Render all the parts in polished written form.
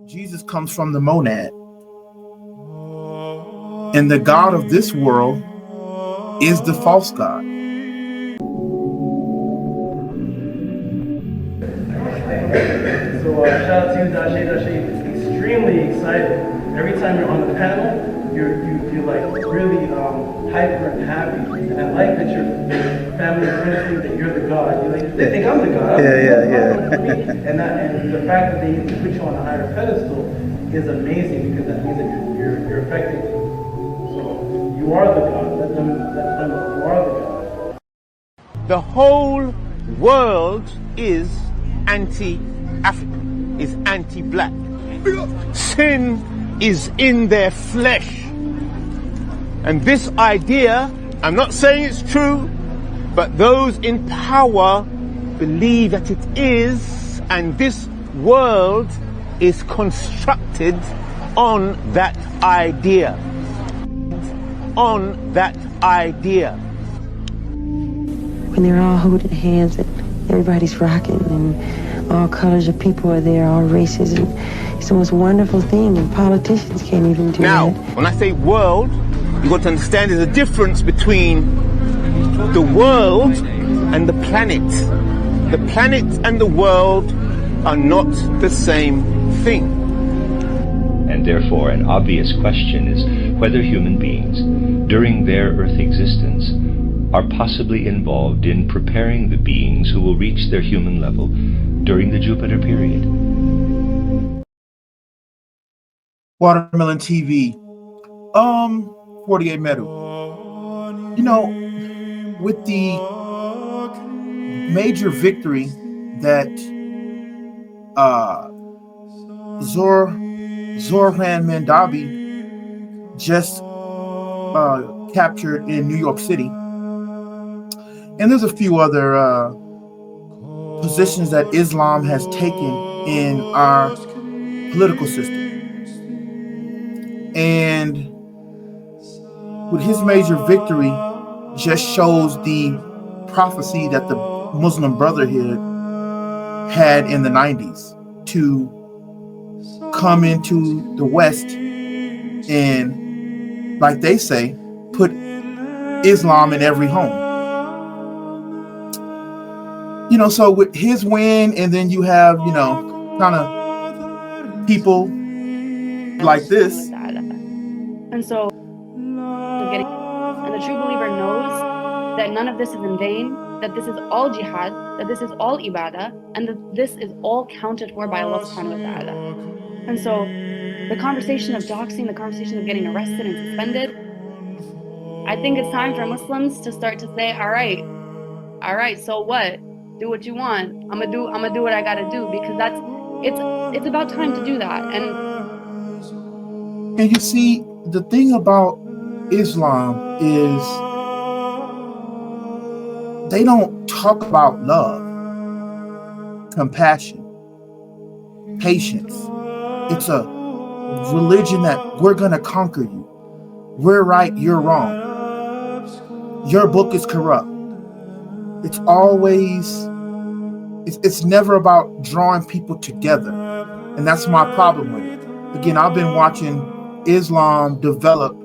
Jesus comes from the monad, and the God of this world is the false God. So shout out to you, Dashe. It's extremely exciting. Every time you're on the panel, you're like really hyper and happy. And I like that your family and friends think that you're the God. They think I'm the God. Yeah. And the fact that they put you on a higher pedestal is amazing because that means that you're affecting them. So you are the God. Let them know you are the God. The whole world is anti-African, is anti-black. Sin is in their flesh. And this idea, I'm not saying it's true, but those in power believe that it is, and this world is constructed on that idea. On that idea. When they're all holding hands and everybody's rocking and all colors of people are there, all races, and it's the most wonderful thing, and politicians can't even do Now, that. when I say world, you've got to understand there's a difference between the world and the planet. The planet and the world are not the same thing. And therefore, an obvious question is whether human beings, during their Earth existence, are possibly involved in preparing the beings who will reach their human level during the Jupiter period. Watermelon TV, 48 Meadow. You know, with the major victory that Zoran Mandabi just captured in New York City, and there's a few other positions that Islam has taken in our political system. And with his major victory just shows the prophecy that the Muslim Brotherhood had in the 90s to come into the West and, like they say, put Islam in every home. You know, so with his win, and then you have, you know, kind of people like this. And so, and the true believer knows that none of this is in vain, that this is all jihad, that this is all ibadah, and that this is all counted for by Allah subhanahu wa ta'ala. And so, the conversation of doxing, the conversation of getting arrested and suspended, I think it's time for Muslims to start to say, all right, so what? Do what you want. I'm gonna do what I gotta do, because it's about time to do that. And you see, the thing about Islam is they don't talk about love, compassion, patience. It's a religion that we're gonna conquer you. We're right, you're wrong. Your book is corrupt. It's always, it's never about drawing people together. And that's my problem with it. Again, I've been watching Islam develop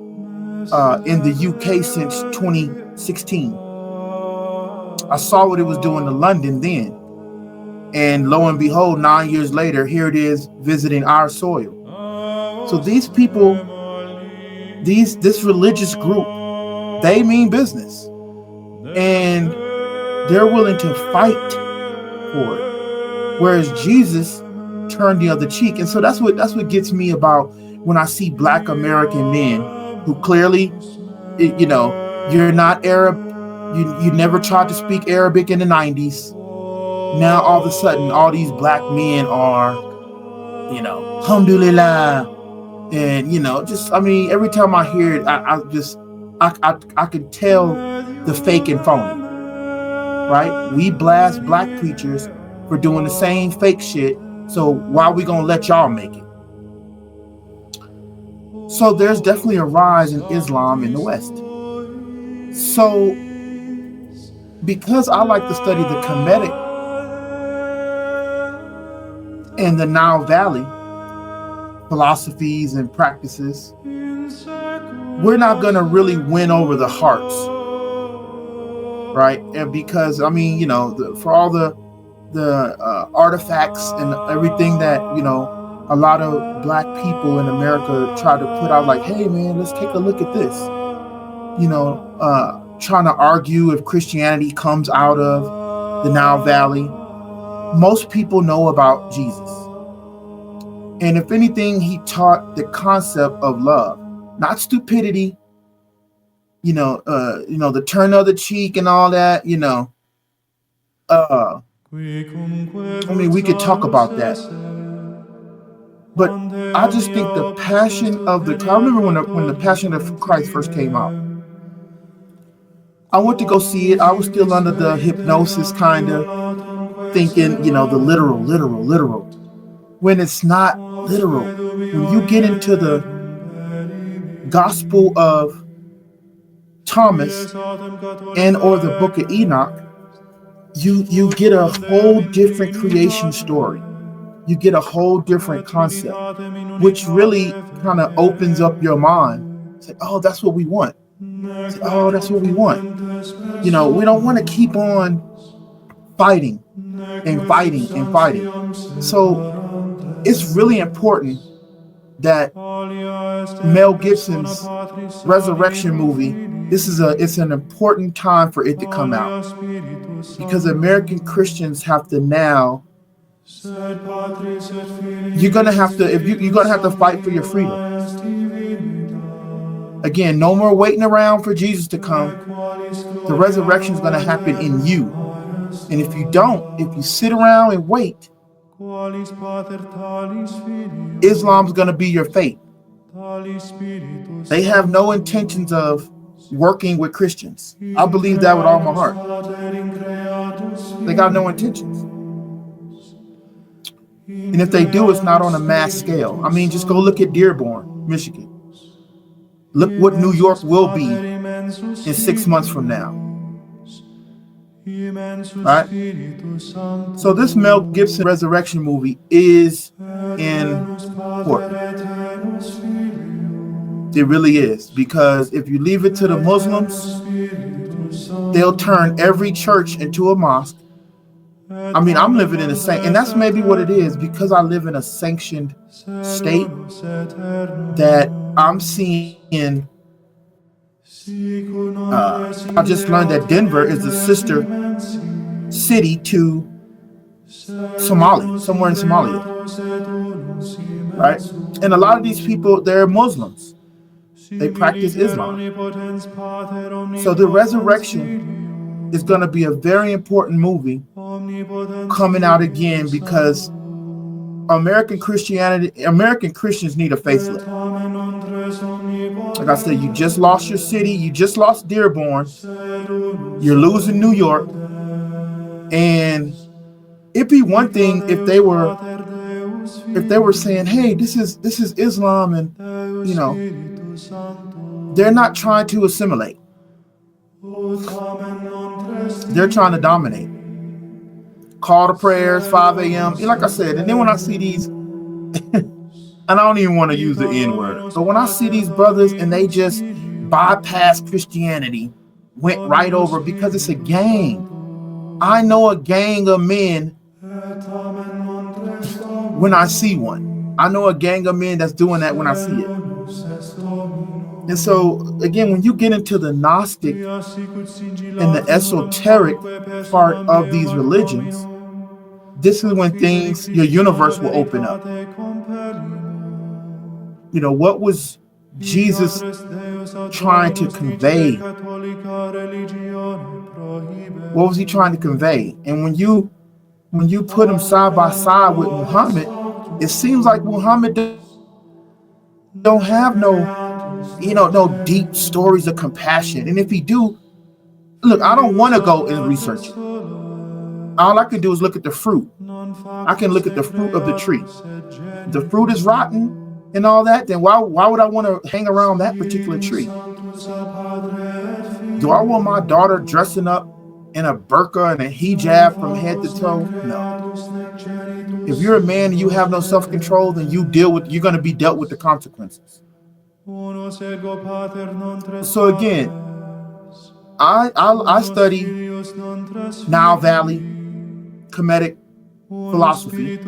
in the UK since 2016. I saw what it was doing to London then. And lo and behold, 9 years later, here it is visiting our soil. So these people, this religious group, they mean business. And they're willing to fight for it. Whereas Jesus turned the other cheek. And so that's what gets me about when I see Black American men who clearly, you know, you're not Arab, you never tried to speak Arabic in the 90s. Now all of a sudden, all these Black men are, you know, alhamdulillah, and you know, just, I mean, every time I hear it, I can tell the fake and phony. Right? We blast Black preachers for doing the same fake shit. So why are we gonna let y'all make it? So there's definitely a rise in Islam in the West. So because I like to study the Kemetic and the Nile Valley, philosophies and practices, we're not going to really win over the hearts, right? And because, I mean, you know, for all the artifacts and everything that, you know, a lot of black people in America try to put out, like, hey man, let's take a look at this, you know, trying to argue if Christianity comes out of the Nile Valley. Most people know about Jesus, and if anything, he taught the concept of love, not stupidity, you know, the turn of the cheek and all that, you know. I mean, we could talk about that, but I just think the passion of the, I remember when the Passion of Christ first came out, I went to go see it. I was still under the hypnosis, kind of thinking, you know, the literal, when it's not literal. When you get into the Gospel of Thomas and or the Book of Enoch, you get a whole different creation story. You get a whole different concept, which really kind of opens up your mind. Say, oh, that's what we want. Say, oh, that's what we want. You know, we don't want to keep on fighting and fighting and fighting. So it's really important that Mel Gibson's Resurrection movie, it's an important time for it to come out, because American Christians have to now, you're gonna have to fight for your freedom. Again, no more waiting around for Jesus to come. The resurrection is gonna happen in you. And if you sit around and wait, Islam's gonna be your fate. They have no intentions of working with Christians. I believe that with all my heart. They got no intentions. And if they do, it's not on a mass scale. I mean, just go look at Dearborn, Michigan. Look what New York will be in 6 months from now. All right? So this Mel Gibson Resurrection movie is important. It really is, because if you leave it to the Muslims, they'll turn every church into a mosque. I mean, I'm living in and that's maybe what it is, because I live in a sanctioned state, that I'm seeing. I just learned that Denver is the sister city to Somalia, somewhere in Somalia, right? And a lot of these people, they're Muslims. They practice Islam. So the resurrection is going to be a very important movie coming out again, because American Christians need a facelift. Like I said, you just lost your city, you just lost Dearborn, you're losing New York, and it'd be one thing if they were saying, hey, this is Islam, and you know, they're not trying to assimilate. They're trying to dominate. Call to prayers, 5 a.m. Like I said, and then when I see these, and I don't even want to use the N-word, but when I see these brothers and they just bypass Christianity, went right over, because it's a gang. I know a gang of men when I see one. I know a gang of men that's doing that when I see it. And so, again, when you get into the Gnostic and the esoteric part of these religions, this is when your universe will open up. You know, what was Jesus trying to convey? What was he trying to convey? And when you put him side by side with Muhammad, it seems like Muhammad don't have no deep stories of compassion. And if he do, look, I don't want to go and research it. All I can do is look at the fruit. I can look at the fruit of the tree. If the fruit is rotten and all that, then why would I want to hang around that particular tree? Do I want my daughter dressing up in a burqa and a hijab from head to toe? No. If you're a man and you have no self-control, then you're going to be dealt with the consequences. So again, I study Nile Valley Kemetic philosophy.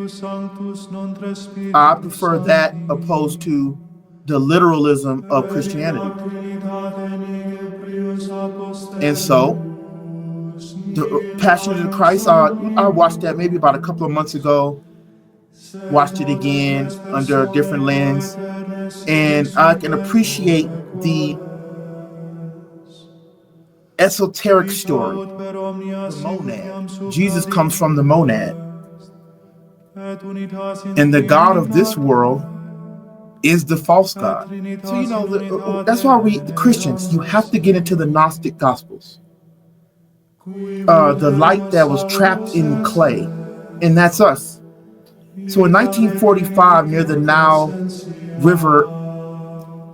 I prefer that opposed to the literalism of Christianity. And so, the Passion of the Christ, I watched that maybe about a couple of months ago. Watched it again under a different lens, and I can appreciate the esoteric story, the monad. Jesus comes from the monad, and the God of this world is the false God. So that's why the Christians, you have to get into the Gnostic Gospels. The light that was trapped in clay, and that's us. So in 1945, near the Nile River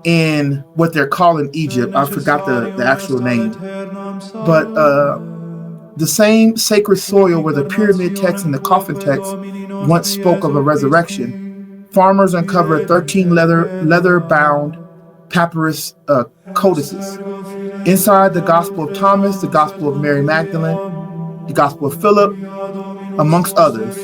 in what they're calling Egypt, I forgot the actual name, but the same sacred soil where the pyramid text and the coffin text once spoke of a resurrection, farmers uncovered 13 leather-bound papyrus codices. Inside the Gospel of Thomas, the Gospel of Mary Magdalene, the Gospel of Philip, amongst others.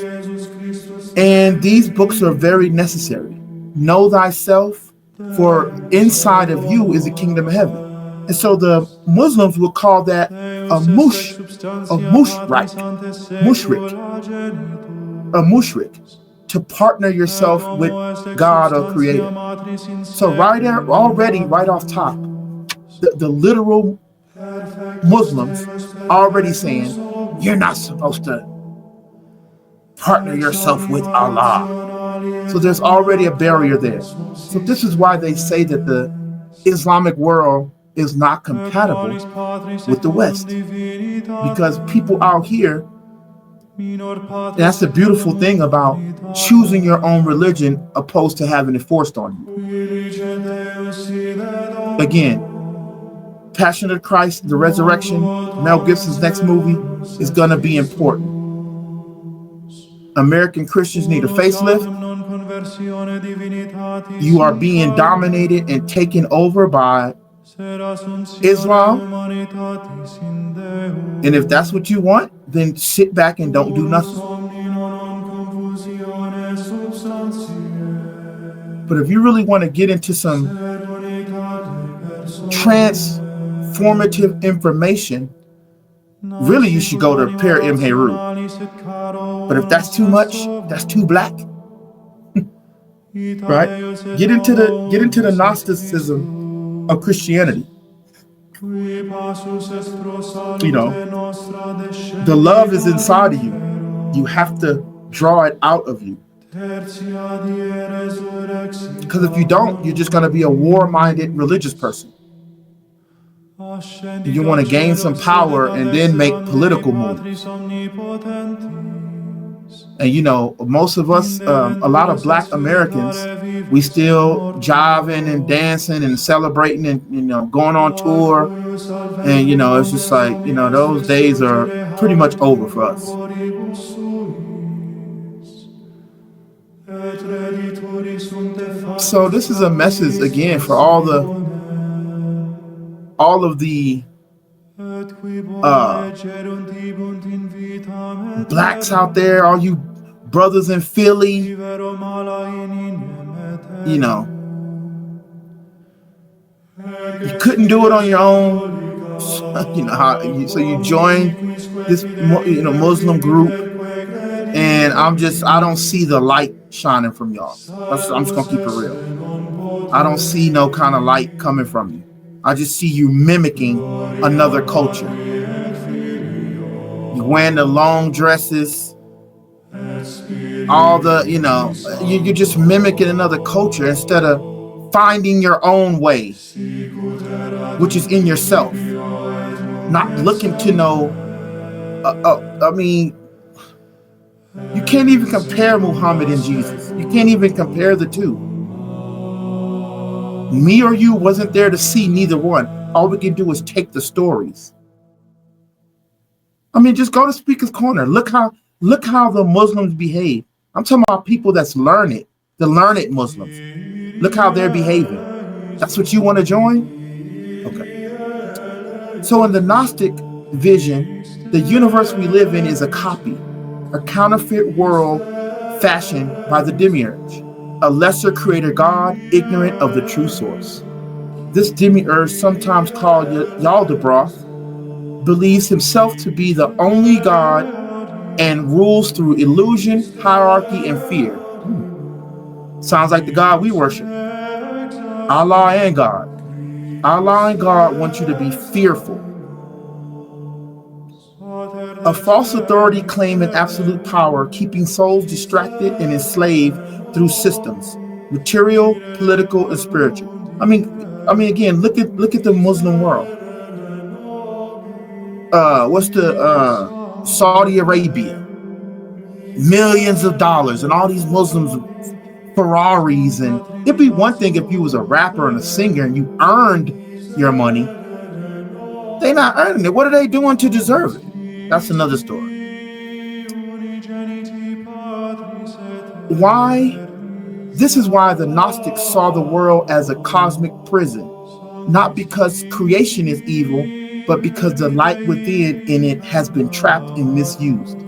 And these books are very necessary. Know thyself, for inside of you is the kingdom of heaven. And so the Muslims will call that a mushrik, to partner yourself with God or Creator. So right off top, the literal Muslims already saying, you're not supposed to partner yourself with Allah. So there's already a barrier there. So this is why they say that the Islamic world is not compatible with the West. Because people out here, that's the beautiful thing about choosing your own religion opposed to having it forced on you. Again, Passion of Christ, the Resurrection, Mel Gibson's next movie is going to be important. American Christians need a facelift. You are being dominated and taken over by Islam. And if that's what you want, then sit back and don't do nothing. But if you really want to get into some transformative information, really you should go to Per Imheru. But if that's too much, that's too black. Right? Get into the Gnosticism of Christianity. The love is inside of you. You have to draw it out of you. Because if you don't, you're just going to be a war-minded religious person. You want to gain some power and then make political moves. And most of us, a lot of Black Americans, we still jiving and dancing and celebrating and going on tour. And it's just like those days are pretty much over for us. So this is a message again for all of the blacks out there, all you brothers in Philly, you couldn't do it on your own. So you joined this Muslim group, and I don't see the light shining from y'all. I'm just gonna keep it real. I don't see no kind of light coming from you. I just see you mimicking another culture. You wearing the long dresses, all the, you're just mimicking another culture instead of finding your own way, which is in yourself. Not looking to know, you can't even compare Muhammad and Jesus. You can't even compare the two. Me or you wasn't there to see neither one. All we can do is take the stories. Just go to Speaker's Corner. Look how the Muslims behave. I'm talking about people that's learned, the learned Muslims. Look how they're behaving. That's what you want to join? Okay. So in the Gnostic vision, the universe we live in is a copy, a counterfeit world fashioned by the demiurge, a lesser creator god ignorant of the true source. This demiurge, sometimes called Yaldabaoth, believes himself to be the only god and rules through illusion, hierarchy, and fear. Sounds like the God we worship. Allah and God. Allah and God want you to be fearful. A false authority claiming absolute power, keeping souls distracted and enslaved through systems, material, political, and spiritual. I mean, again, look at the Muslim world. What's the Saudi Arabia? Millions of dollars and all these Muslims, Ferraris, and it'd be one thing if you was a rapper and a singer and you earned your money. They're not earning it. What are they doing to deserve it? That's another story. Why? This is why the Gnostics saw the world as a cosmic prison, not because creation is evil, but because the light within in it has been trapped and misused.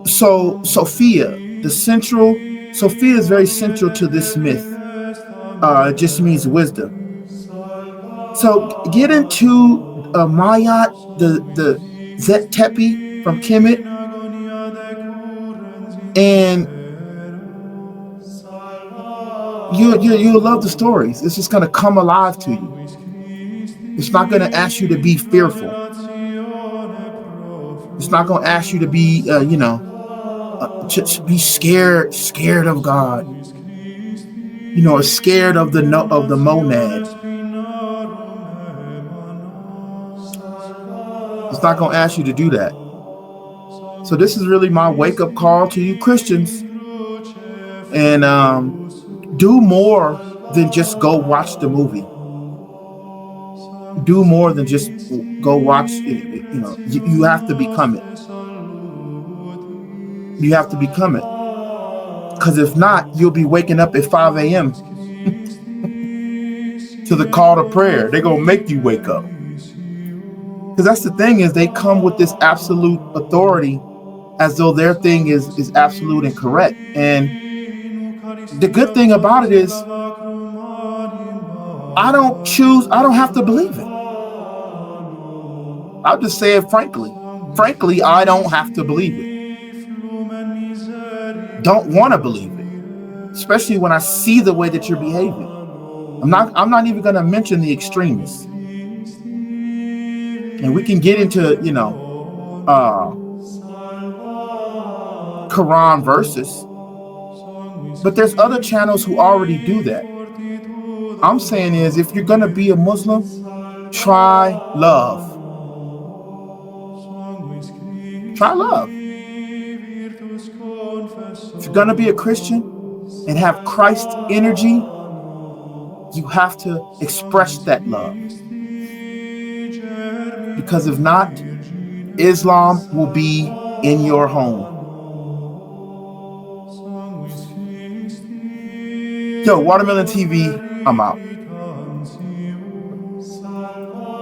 So Sophia is very central to this myth. It just means wisdom. So get into Mayat, the Zet Tepi from Kemet, and you'll love the stories. It's just going to come alive to you. It's not going to ask you to be fearful. It's not going to ask you to be, to be scared of God. Or scared of the monad. It's not going to ask you to do that. So this is really my wake-up call to you Christians. And do more than just go watch the movie. Do more than just go watch it. You have to become it. You have to become it. Because if not, you'll be waking up at 5 a.m. to the call to prayer. They're going to make you wake up. Because that's the thing, is they come with this absolute authority as though their thing is absolute and correct. And the good thing about it is I don't have to believe it. I'll just say it frankly. Frankly, I don't have to believe it. Don't want to believe it. Especially when I see the way that you're behaving. I'm not even going to mention the extremists. And we can get into, Quran verses. But there's other channels who already do that. I'm saying is, if you're going to be a Muslim, try love. Try love. If you're going to be a Christian and have Christ energy, you have to express that love. Because if not, Islam will be in your home. Yo, Watermelon TV, I'm out.